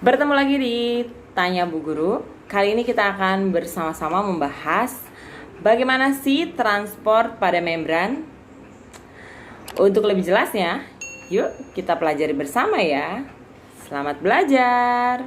Bertemu lagi di Tanya Bu Guru. Kali ini kita akan bersama-sama membahas bagaimana sih transport pada membran. Untuk lebih jelasnya, yuk kita pelajari bersama ya. Selamat belajar.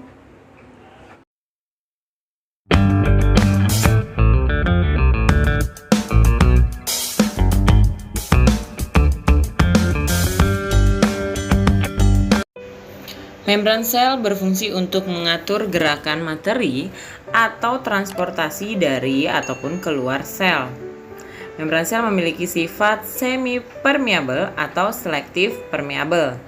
Membran sel berfungsi untuk mengatur gerakan materi atau transportasi dari ataupun keluar sel. Membran sel memiliki sifat semi-permeabel atau selektif permeabel.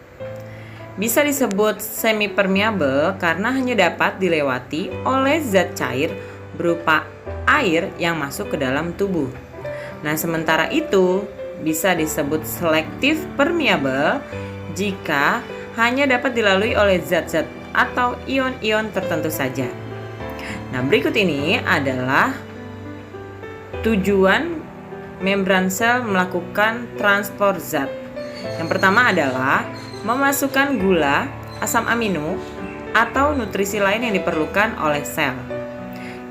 Bisa disebut semi-permeabel karena hanya dapat dilewati oleh zat cair berupa air yang masuk ke dalam tubuh. Nah, sementara itu bisa disebut selektif permeabel jika hanya dapat dilalui oleh zat-zat atau ion-ion tertentu saja. Nah, berikut ini adalah tujuan membran sel melakukan transport zat. Yang pertama adalah memasukkan gula, asam amino, atau nutrisi lain yang diperlukan oleh sel.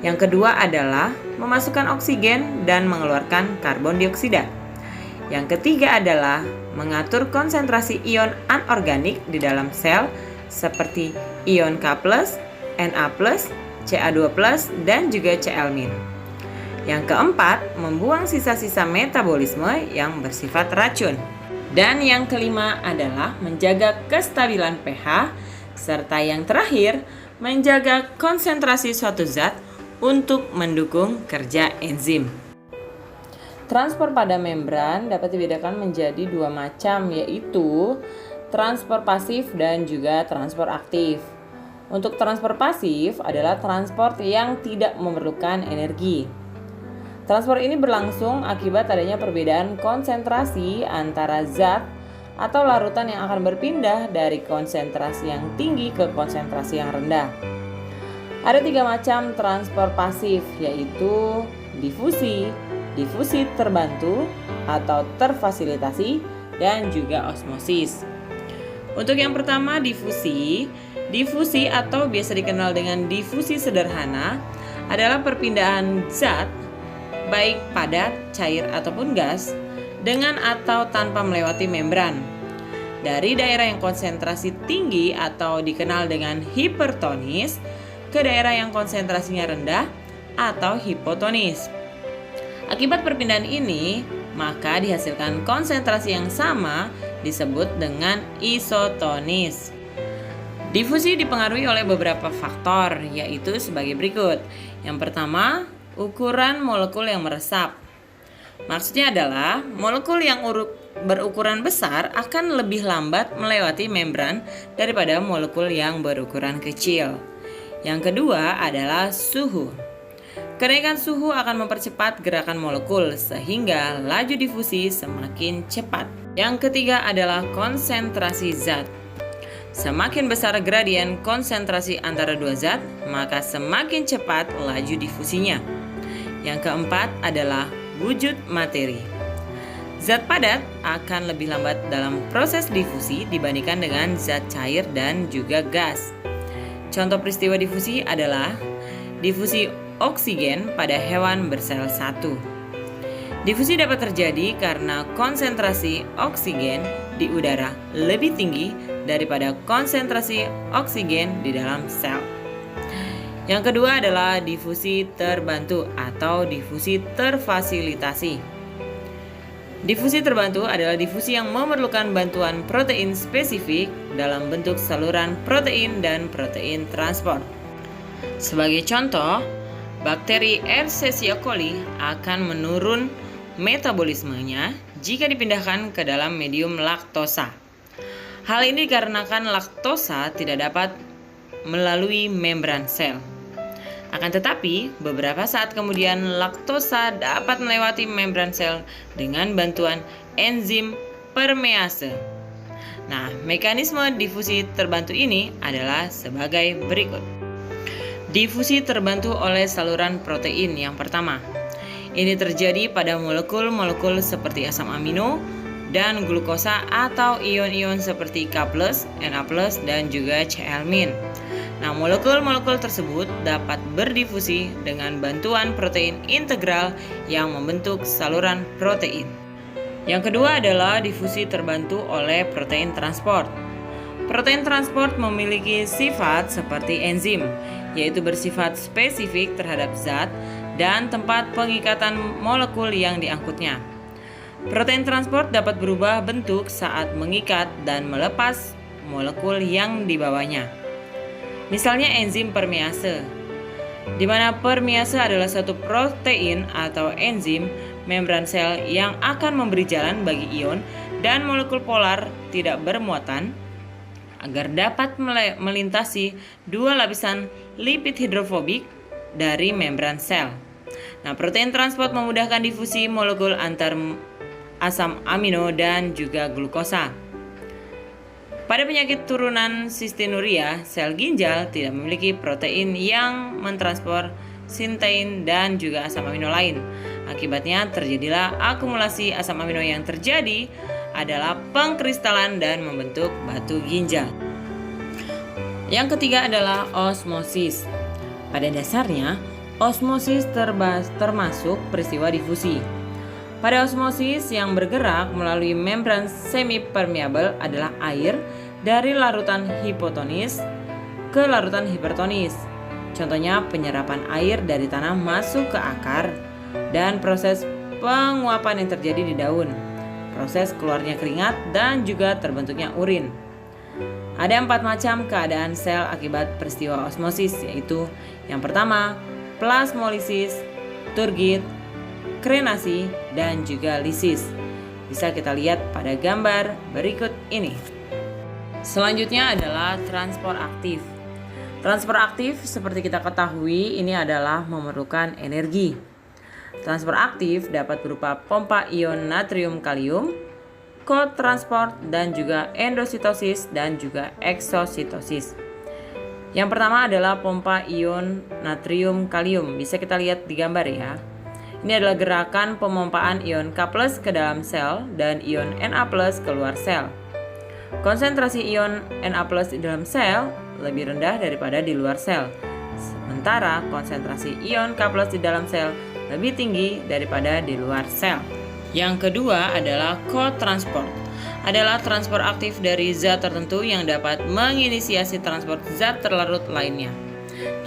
Yang kedua adalah memasukkan oksigen dan mengeluarkan karbon dioksida. Yang ketiga adalah mengatur konsentrasi ion anorganik di dalam sel seperti ion K+, Na+, Ca2+, dan juga Cl-. Yang keempat, membuang sisa-sisa metabolisme yang bersifat racun. Dan yang kelima adalah menjaga kestabilan pH, serta yang terakhir, menjaga konsentrasi suatu zat untuk mendukung kerja enzim. Transport pada membran dapat dibedakan menjadi dua macam, yaitu transport pasif dan juga transport aktif. Untuk transport pasif adalah transport yang tidak memerlukan energi. Transport ini berlangsung akibat adanya perbedaan konsentrasi antara zat atau larutan yang akan berpindah dari konsentrasi yang tinggi ke konsentrasi yang rendah. Ada tiga macam transport pasif, yaitu difusi, difusi terbantu atau terfasilitasi, dan juga osmosis. Untuk yang pertama, difusi atau biasa dikenal dengan difusi sederhana adalah perpindahan zat baik padat, cair ataupun gas dengan atau tanpa melewati membran dari daerah yang konsentrasi tinggi atau dikenal dengan hipertonis ke daerah yang konsentrasinya rendah atau hipotonis. Akibat perpindahan ini, maka dihasilkan konsentrasi yang sama disebut dengan isotonis. Difusi dipengaruhi oleh beberapa faktor, yaitu sebagai berikut. Yang pertama, ukuran molekul yang meresap. Maksudnya adalah molekul yang berukuran besar akan lebih lambat melewati membran daripada molekul yang berukuran kecil. Yang kedua adalah suhu. Kenaikan suhu akan mempercepat gerakan molekul sehingga laju difusi semakin cepat. Yang ketiga adalah konsentrasi zat. Semakin besar gradien konsentrasi antara dua zat, maka semakin cepat laju difusinya. Yang keempat adalah wujud materi. Zat padat akan lebih lambat dalam proses difusi dibandingkan dengan zat cair dan juga gas. Contoh peristiwa difusi adalah difusi oksigen pada hewan bersel satu. Difusi dapat terjadi karena konsentrasi oksigen di udara lebih tinggi daripada konsentrasi oksigen di dalam sel. Yang kedua adalah difusi terbantu atau difusi terfasilitasi. Difusi terbantu adalah difusi yang memerlukan bantuan protein spesifik dalam bentuk saluran protein dan protein transport. Sebagai contoh, bakteri Escherichia coli akan menurun metabolismenya jika dipindahkan ke dalam medium laktosa. Hal ini dikarenakan laktosa tidak dapat melalui membran sel. Akan tetapi, beberapa saat kemudian laktosa dapat melewati membran sel dengan bantuan enzim permease. Nah, mekanisme difusi terbantu ini adalah sebagai berikut. Difusi terbantu oleh saluran protein yang pertama. Ini terjadi pada molekul-molekul seperti asam amino dan glukosa atau ion-ion seperti K+, Na+, dan juga Cl-. Nah, molekul-molekul tersebut dapat berdifusi dengan bantuan protein integral yang membentuk saluran protein. Yang kedua adalah difusi terbantu oleh protein transport. Protein transport memiliki sifat seperti enzim, yaitu bersifat spesifik terhadap zat dan tempat pengikatan molekul yang diangkutnya. Protein transport dapat berubah bentuk saat mengikat dan melepas molekul yang dibawanya. Misalnya enzim permease, di mana permease adalah suatu protein atau enzim membran sel yang akan memberi jalan bagi ion dan molekul polar tidak bermuatan agar dapat melintasi dua lapisan lipid hidrofobik dari membran sel. Nah, protein transport memudahkan difusi molekul antar asam amino dan juga glukosa. Pada penyakit turunan sistinuria, sel ginjal tidak memiliki protein yang mentransport sintein dan juga asam amino lain. Akibatnya terjadilah akumulasi asam amino yang terjadi adalah pengkristalan dan membentuk batu ginjal. Yang ketiga adalah osmosis. Pada dasarnya, osmosis termasuk peristiwa difusi. Pada osmosis yang bergerak melalui membran semi-permeable adalah air dari larutan hipotonis ke larutan hipertonis. Contohnya penyerapan air dari tanah masuk ke akar dan proses penguapan yang terjadi di daun, proses keluarnya keringat dan juga terbentuknya urin. Ada 4 macam keadaan sel akibat peristiwa osmosis, yaitu yang pertama plasmolisis, turgid, krenasi, dan juga lisis. Bisa kita lihat pada gambar berikut ini. Selanjutnya adalah transport aktif. Transport aktif seperti kita ketahui ini adalah memerlukan energi. Transport aktif dapat berupa pompa ion natrium kalium, kotransport, dan juga endositosis dan juga eksositosis. Yang pertama adalah pompa ion natrium kalium. Bisa kita lihat di gambar ya. Ini adalah gerakan pemompaan ion K+ ke dalam sel dan ion Na+ keluar sel. Konsentrasi ion Na+ di dalam sel lebih rendah daripada di luar sel. Sementara konsentrasi ion K+ di dalam sel lebih tinggi daripada di luar sel. Yang kedua adalah kotransport. Adalah transport aktif dari zat tertentu yang dapat menginisiasi transport zat terlarut lainnya.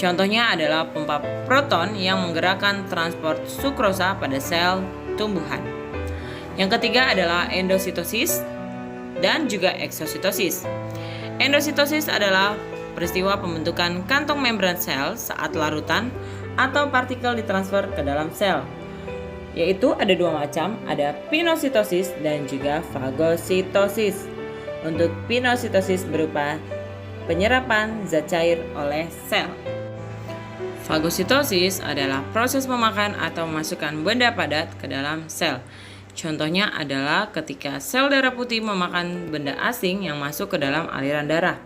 Contohnya adalah pompa proton yang menggerakkan transport sukrosa pada sel tumbuhan. Yang ketiga adalah endositosis dan juga eksositosis. Endositosis adalah peristiwa pembentukan kantong membran sel saat larutan atau partikel ditransfer ke dalam sel. Yaitu ada 2 macam, ada pinositosis dan juga fagositosis. Untuk pinositosis berupa penyerapan zat cair oleh sel. Fagositosis adalah proses memakan atau memasukkan benda padat ke dalam sel. Contohnya adalah ketika sel darah putih memakan benda asing yang masuk ke dalam aliran darah.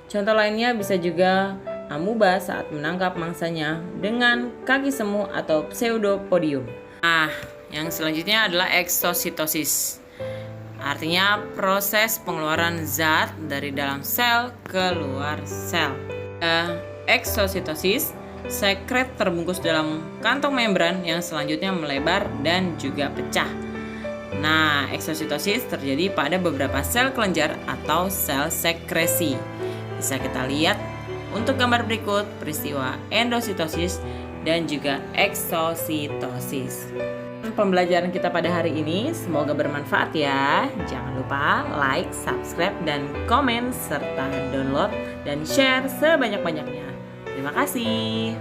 Contoh lainnya bisa juga amuba saat menangkap mangsanya dengan kaki semu atau pseudopodium. Nah, yang selanjutnya adalah eksositosis. Artinya proses pengeluaran zat dari dalam sel ke luar sel. Eksositosis, sekret terbungkus dalam kantong membran yang selanjutnya melebar dan juga pecah. Nah, eksositosis terjadi pada beberapa sel kelenjar atau sel sekresi. Bisa kita lihat untuk gambar berikut peristiwa endositosis dan juga eksositosis. Pembelajaran kita pada hari ini semoga bermanfaat ya. Jangan lupa like, subscribe, dan komen serta download dan share sebanyak-banyaknya. Terima kasih.